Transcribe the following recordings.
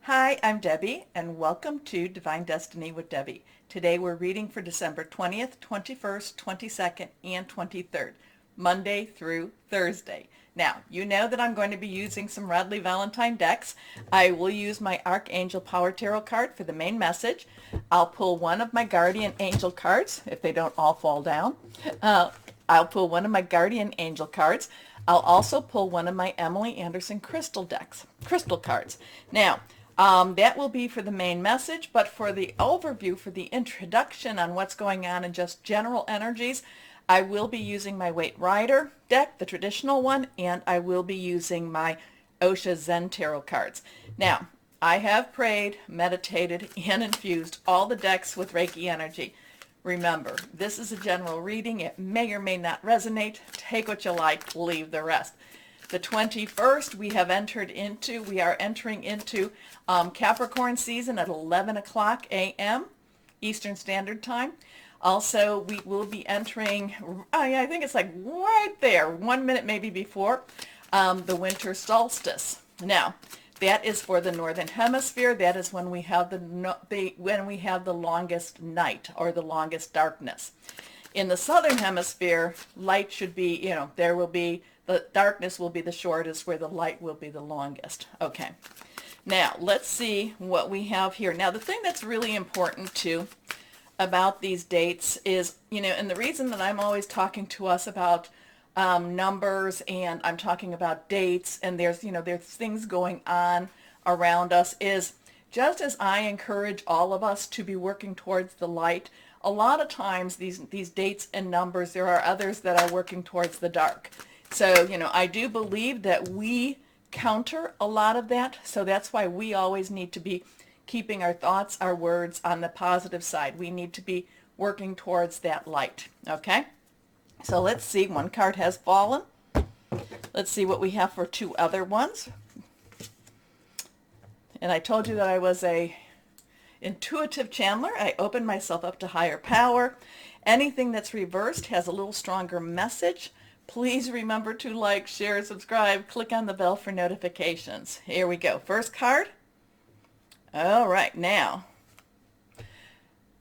Hi, I'm Debbie, and welcome to Divine Destiny with Debbie. Today we're reading for December 20th, 21st, 22nd, and 23rd, Monday through Thursday. Now, you know that I'm going to be using some Radley Valentine decks. I will use my Archangel Power Tarot card for the main message. I'll pull one of my Guardian Angel cards, if they don't all fall down. I'll pull one of my Guardian Angel cards. I'll also pull one of my Emily Anderson crystal cards. Now, that will be for the main message, but for the overview, for the introduction on what's going on and just general energies, I will be using my Waite Rider deck, the traditional one, and I will be using my Osha Zen Tarot cards. Now, I have prayed, meditated, and infused all the decks with Reiki energy. Remember, this is a general reading. It may or may not resonate. Take what you like, leave the rest. The 21st, we are entering into Capricorn season at 11 o'clock a.m. Eastern Standard Time. Also, we will be entering, I think it's like right there, 1 minute maybe before, the winter solstice. Now, that is for the Northern Hemisphere. That is when we have the longest night or the longest darkness. In the Southern Hemisphere, light should be, the darkness will be the shortest, where the light will be the longest. Okay. Now, let's see what we have here. Now, the thing that's really important too about these dates is, and the reason that I'm always talking to us about numbers, and I'm talking about dates, and there's things going on around us, is just as I encourage all of us to be working towards the light, a lot of times these dates and numbers, there are others that are working towards the dark. So, I do believe that we counter a lot of that. So that's why we always need to be keeping our thoughts, our words on the positive side. We need to be working towards that light. Okay? So let's see. One card has fallen. Let's see what we have for two other ones. And I told you that I was a intuitive channeler. I opened myself up to higher power. Anything that's reversed has a little stronger message. Please remember to like, share, subscribe, click on the bell for notifications. Here we go. First card. All right, now,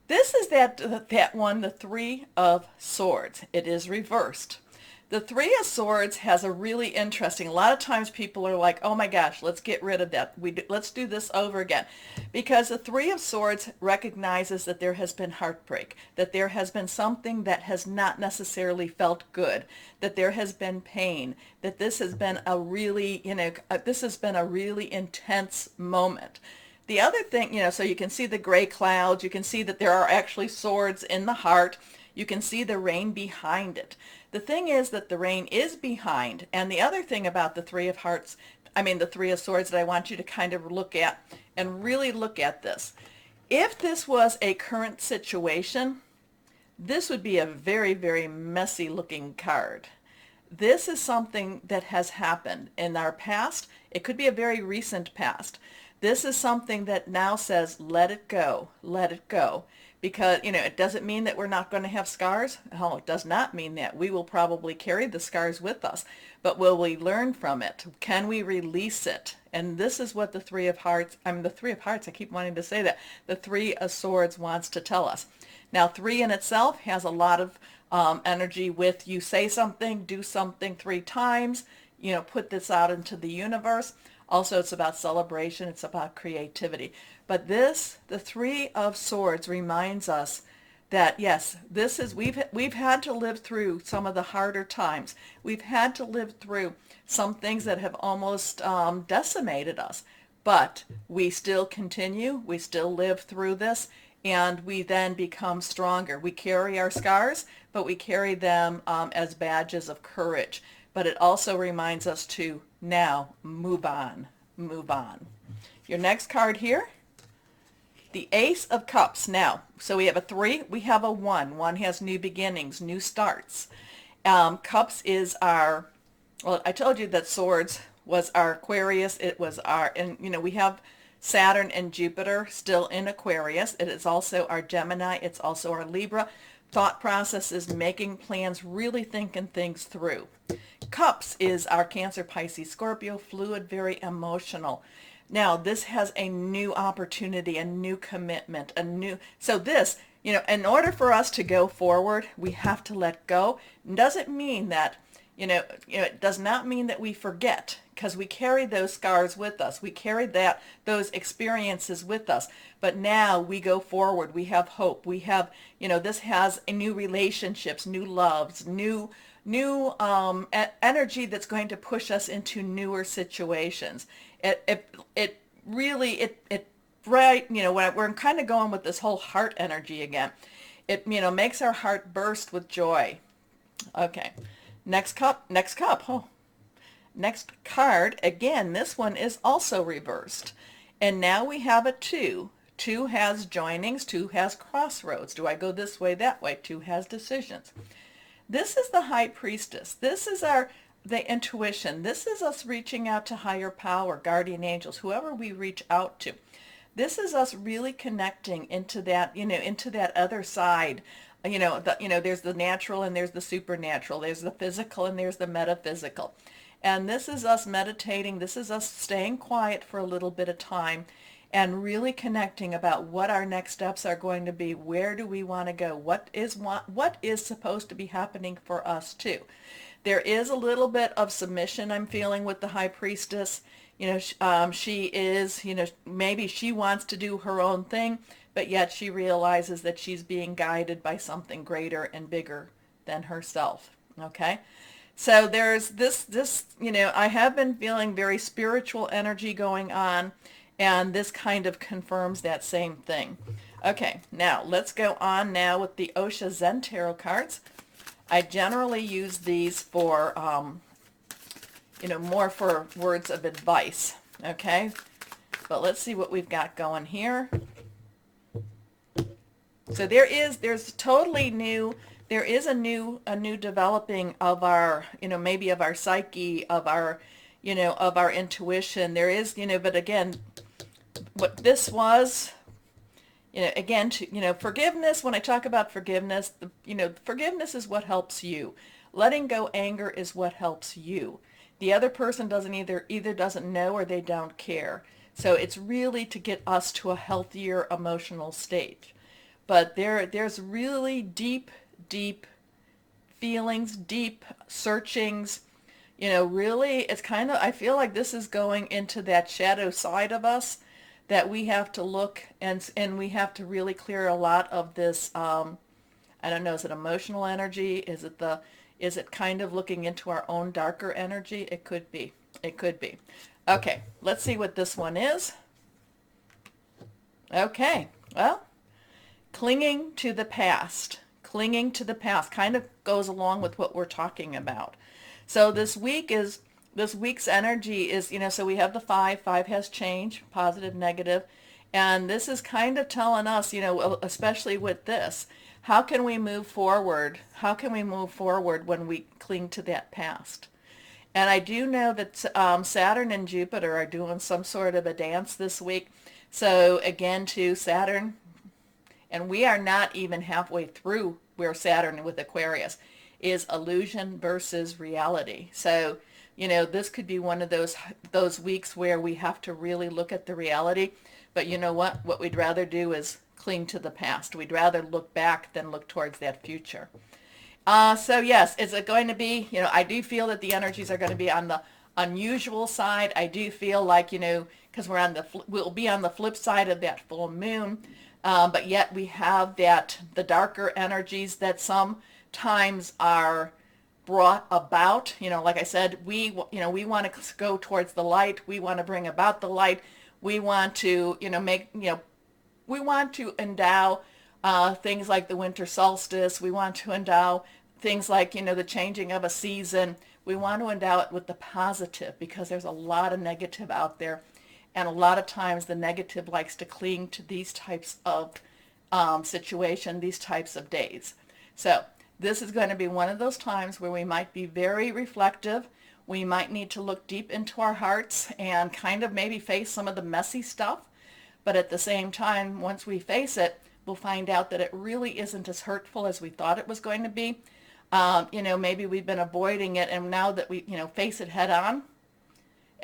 this is that one, the Three of Swords. It is reversed. The Three of Swords has a really interesting, a lot of times people are like, oh my gosh, let's get rid of that. Let's do this over again. Because the Three of Swords recognizes that there has been heartbreak, that there has been something that has not necessarily felt good, that there has been pain, that this has been a really, this has been a really intense moment. The other thing, so you can see the gray clouds, you can see that there are actually swords in the heart, you can see the rain behind it. The thing is that the rain is behind, and the other thing about the Three of Swords that I want you to kind of look at and really look at this. If this was a current situation, this would be a very, very messy looking card. This is something that has happened in our past. It could be a very recent past. This is something that now says, let it go, let it go. Because, it doesn't mean that we're not going to have scars. Oh, it does not mean that. We will probably carry the scars with us. But will we learn from it? Can we release it? And this is what the Three of Hearts, I keep wanting to say that. The Three of Swords wants to tell us. Now, three in itself has a lot of energy with you say something, do something 3 times, put this out into the universe. Also, it's about celebration. It's about creativity. But this, the Three of Swords, reminds us that, yes, this is, we've had to live through some of the harder times. We've had to live through some things that have almost decimated us. But we still continue. We still live through this. And we then become stronger. We carry our scars, but we carry them as badges of courage. But it also reminds us to now move on, move on. Your next card here, the Ace of Cups. Now, so we have a 3, we have a 1. 1 has new beginnings, new starts. Cups is our, well, I told you that Swords was our Aquarius. It was our, and we have Saturn and Jupiter still in Aquarius. It is also our Gemini. It's also our Libra. Thought process is making plans, really thinking things through. Cups is our Cancer, Pisces, Scorpio, fluid, very emotional. Now this has a new opportunity, a new commitment, a new, so this, in order for us to go forward, we have to let go. Doesn't mean that, it does not mean that we forget, because we carry those scars with us. We carry those experiences with us. But now we go forward. We have hope. We have, this has a new relationships, new loves, new energy that's going to push us into newer situations. It really, it right, when we're kind of going with this whole heart energy again, it, makes our heart burst with joy. Okay, next cup. Oh, next card, again, this one is also reversed. And now we have a 2. 2 has joinings, 2 has crossroads. Do I go this way, that way? 2 has decisions. This is the High Priestess. This is the intuition. This is us reaching out to higher power, guardian angels, whoever we reach out to. This is us really connecting into that, into that other side. There's the natural and there's the supernatural. There's the physical and there's the metaphysical. And this is us meditating. This is us staying quiet for a little bit of time and really connecting about what our next steps are going to be. Where do we want to go? What is supposed to be happening for us too? There is a little bit of submission I'm feeling with the High Priestess. She is, maybe she wants to do her own thing, but yet she realizes that she's being guided by something greater and bigger than herself. Okay? So there's this, I have been feeling very spiritual energy going on, and this kind of confirms that same thing. Okay, now let's go on now with the Osha Zen Tarot cards. I generally use these for, more for words of advice, okay? But let's see what we've got going here. So there's totally new, there is a new developing of our, maybe of our psyche, of our, of our intuition. There is, but again, what this was, again, forgiveness, when I talk about forgiveness, forgiveness is what helps you. Letting go anger is what helps you. The other person doesn't either doesn't know or they don't care. So it's really to get us to a healthier emotional state. But there's really deep feelings, deep searchings. Really, it's kind of, I feel like this is going into that shadow side of us that we have to look and we have to really clear a lot of this, I don't know, is it emotional energy? Is it kind of looking into our own darker energy? It could be. It could be. Okay, let's see what this one is. Okay, well, clinging to the past. Clinging to the past kind of goes along with what we're talking about. So this week's energy is, so we have the 5. 5 has change, positive, negative. And this is kind of telling us, especially with this, how can we move forward? How can we move forward when we cling to that past? And I do know that Saturn and Jupiter are doing some sort of a dance this week. So again, to Saturn, and we are not even halfway through where Saturn with Aquarius is illusion versus reality. So, this could be one of those weeks where we have to really look at the reality. But you know what? What we'd rather do is cling to the past. We'd rather look back than look towards that future. So yes, is it going to be, I do feel that the energies are going to be on the unusual side. I do feel like, because we'll be on the flip side of that full moon. But yet we have the darker energies that sometimes are brought about. Like I said, we want to go towards the light. We want to bring about the light. We want to, we want to endow things like the winter solstice. We want to endow things like, the changing of a season. We want to endow it with the positive, because there's a lot of negative out there. And a lot of times the negative likes to cling to these types of situation, these types of days. So this is going to be one of those times where we might be very reflective. We might need to look deep into our hearts and kind of maybe face some of the messy stuff. But at the same time, once we face it, we'll find out that it really isn't as hurtful as we thought it was going to be. Maybe we've been avoiding it, and now that we, face it head on,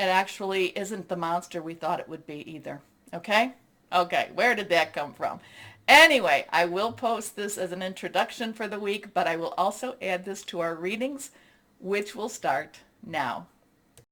it actually isn't the monster we thought it would be either. Okay? Okay, where did that come from? Anyway, I will post this as an introduction for the week, but I will also add this to our readings, which will start now.